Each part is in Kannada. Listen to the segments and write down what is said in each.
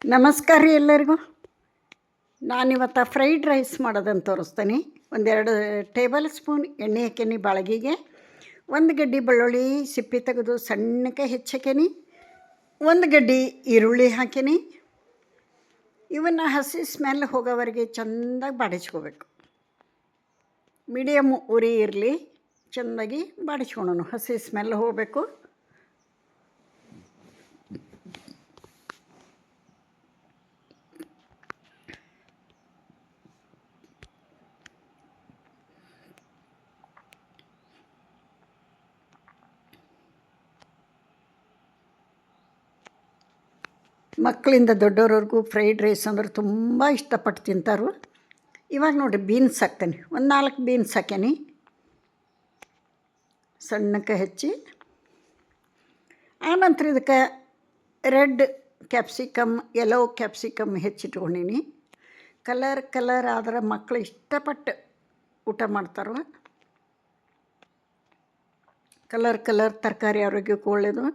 ನಮಸ್ಕಾರ ರೀ ಎಲ್ಲರಿಗೂ. ನಾನಿವತ್ತು ಫ್ರೈಡ್ ರೈಸ್ ಮಾಡೋದನ್ನು ತೋರಿಸ್ತೀನಿ. ಒಂದೆರಡು ಟೇಬಲ್ ಸ್ಪೂನ್ ಎಣ್ಣೆ ಹಾಕೀನಿ ಬಾಳಿಗೆಗೆ. ಒಂದು ಗಡ್ಡೆ ಬೆಳ್ಳುಳ್ಳಿ ಸಿಪ್ಪೆ ತೆಗೆದು ಸಣ್ಣಕ್ಕೆ ಹೆಚ್ಚಾಕೀನಿ. ಒಂದು ಗಡ್ಡೆ ಈರುಳ್ಳಿ ಹಾಕೀನಿ. ಇವನ್ನು ಹಸಿ ಸ್ಮೆಲ್ ಹೋಗೋವರೆಗೆ ಚೆಂದಾಗಿ ಬಾಡಿಸ್ಕೋಬೇಕು. ಮೀಡಿಯಮ್ ಉರಿ ಇರಲಿ, ಚೆಂದಾಗಿ ಬಾಡಿಸ್ಕೊಳ್ಳೋಣ. ಹಸಿ ಸ್ಮೆಲ್ ಹೋಗಬೇಕು. ಮಕ್ಕಳಿಂದ ದೊಡ್ಡವ್ರವ್ರಿಗೂ ಫ್ರೈಡ್ ರೈಸ್ ಅಂದ್ರೆ ತುಂಬ ಇಷ್ಟಪಟ್ಟು ತಿಂತಾರೆ. ಇವಾಗ ನೋಡಿರಿ ಬೀನ್ಸ್ ಹಾಕ್ತೀನಿ. ಒಂದು 4 ಬೀನ್ಸ್ ಹಾಕೀನಿ ಸಣ್ಣಕ್ಕೆ ಹೆಚ್ಚಿ. ಆನಂತರ ಇದಕ್ಕೆ ರೆಡ್ ಕ್ಯಾಪ್ಸಿಕಮ್, ಯೆಲ್ಲೋ ಕ್ಯಾಪ್ಸಿಕಮ್ ಹೆಚ್ಚಿಟ್ಕೊಂಡೀನಿ. ಕಲರ್ ಆದ್ರೆ ಮಕ್ಕಳು ಇಷ್ಟಪಟ್ಟು ಊಟ ಮಾಡ್ತಾರೆ. ಕಲರ್ ತರಕಾರಿ ಆರೋಗ್ಯಕ್ಕೂ ಒಳ್ಳೆಯದು.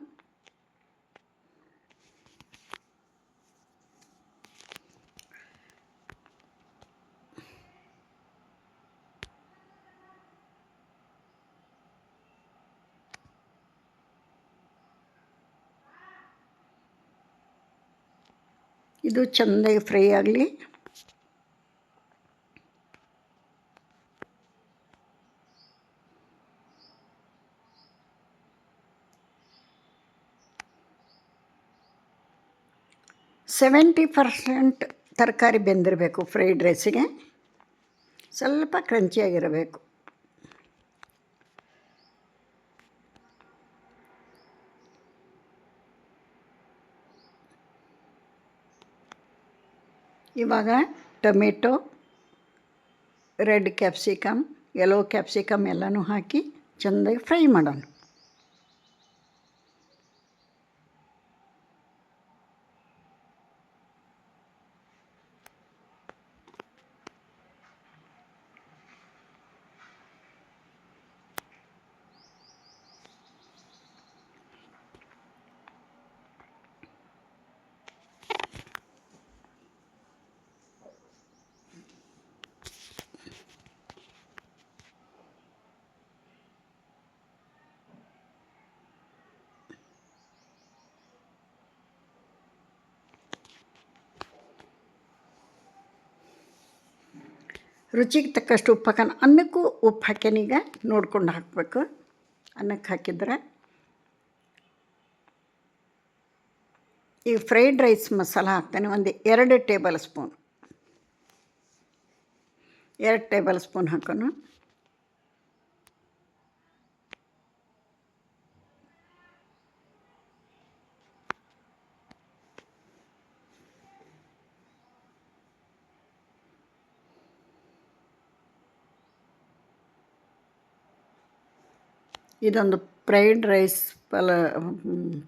ಇದು ಚೆಂದಾಗಿ ಫ್ರೈ ಆಗಲಿ. ಸೆವೆಂಟಿ ಪರ್ಸೆಂಟ್ ತರಕಾರಿ ಬೆಂದಿರಬೇಕು ಫ್ರೈಡ್ ರೈಸಿಗೆ. ಸ್ವಲ್ಪ ಕ್ರಂಚಿಯಾಗಿರಬೇಕು. ಇವಾಗ tomato, red capsicum, yellow capsicum ಎಲ್ಲನೂ ಹಾಕಿ ಚೆಂದಾಗಿ ಫ್ರೈ ಮಾಡೋಣ. ರುಚಿಗೆ ತಕ್ಕಷ್ಟು ಉಪ್ಪು ಹಾಕೋಣ. ಅನ್ನಕ್ಕೂ ಉಪ್ಪು ಹಾಕ್ಯಾನೀಗ ನೋಡ್ಕೊಂಡು ಹಾಕಬೇಕು. ಅನ್ನಕ್ಕೆ ಹಾಕಿದ್ರೆ ಈ ಫ್ರೈಡ್ ರೈಸ್ ಮಸಾಲ ಹಾಕ್ತಾನೆ. ಒಂದು 2 ಟೇಬಲ್ ಸ್ಪೂನ್ ಹಾಕೋಣ. ಇದೊಂದು ಫ್ರೈಡ್ ರೈಸ್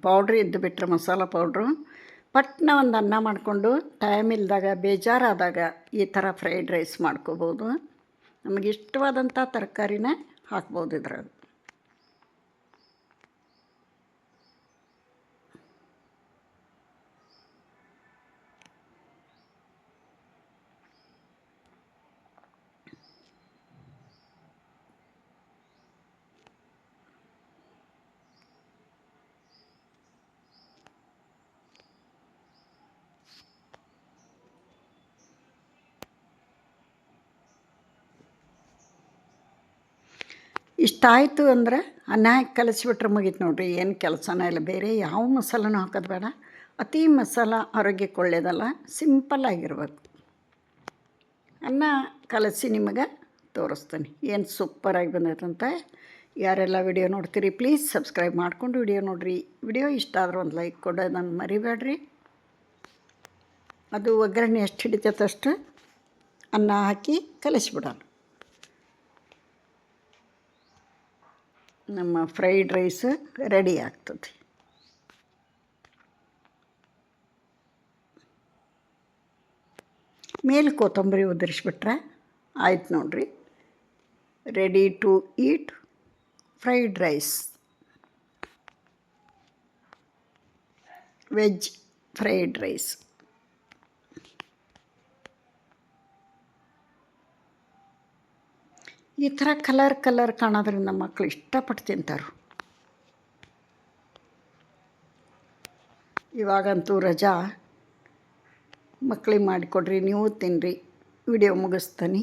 ಪೌಡ್ರ್ ಇದ್ದು ಬಿಟ್ಟರೆ ಮಸಾಲ ಪೌಡ್ರು. ಪಟ್ನ ಒಂದು ಅನ್ನ ಮಾಡಿಕೊಂಡು ಟೈಮ್ ಇಲ್ಲದಾಗ ಬೇಜಾರಾದಾಗ ಈ ಥರ ಫ್ರೈಡ್ ರೈಸ್ ಮಾಡ್ಕೋಬೋದು. ನಮಗೆ ಇಷ್ಟವಾದಂಥ ತರಕಾರಿನ ಹಾಕ್ಬೋದು ಇದ್ರಾಗ. ಇಷ್ಟಾಯಿತು ಅಂದರೆ ಅನ್ನ ಹಾಕಿ ಕಲಿಸ್ಬಿಟ್ರೆ ಮುಗೀತು ನೋಡಿರಿ. ಏನು ಕೆಲಸನೇ ಇಲ್ಲ. ಬೇರೆ ಯಾವ ಮಸಾಲನೂ ಹಾಕೋದು ಬೇಡ. ಅತಿ ಮಸಾಲ ಆರೋಗ್ಯಕ್ಕೆ ಒಳ್ಳೆಯದಲ್ಲ. ಸಿಂಪಲ್ಲಾಗಿರ್ಬೇಕು. ಅನ್ನ ಕಲಸಿ ನಿಮಗೆ ತೋರಿಸ್ತೀನಿ ಏನು ಸೂಪರಾಗಿ ಬಂದೈತಂತ. ಯಾರೆಲ್ಲ ವಿಡಿಯೋ ನೋಡ್ತೀರಿ ಪ್ಲೀಸ್ ಸಬ್ಸ್ಕ್ರೈಬ್ ಮಾಡಿಕೊಂಡು ವಿಡಿಯೋ ನೋಡಿರಿ. ವಿಡಿಯೋ ಇಷ್ಟ ಆದ್ರೆ ಒಂದು ಲೈಕ್ ಕೊಡೋದನ್ನು ಮರಿಬೇಡ್ರಿ. ಅದು ಒಗ್ಗರಣೆ ಎಷ್ಟು ಹಿಡಿತೈತೆ ಅಷ್ಟು ಅನ್ನ ಹಾಕಿ ಕಲಿಸ್ಬಿಡೋಣ. ನಮ್ಮ ಫ್ರೈಡ್ ರೈಸ್ ರೆಡಿ ಆಗ್ತದೆ. ಮೇಲೆ ಕೊತ್ತಂಬರಿ ಉದುರಿಸ್ಬಿಟ್ರೆ ಆಯ್ತು ನೋಡಿರಿ. Ready to eat fried rice. Veg fried rice. ಈ ಥರ ಕಲರ್ ಕಾಣೋದ್ರಿಂದ ಮಕ್ಕಳು ಇಷ್ಟಪಟ್ಟು ತಿಂತಾರೆ. ಇವಾಗಂತೂ ರಜಾ, ಮಕ್ಕಳಿಗೆ ಮಾಡಿಕೊಡ್ರಿ, ನೀವು ತಿನ್ನಿರಿ. ವಿಡಿಯೋ ಮುಗಿಸ್ತೀನಿ.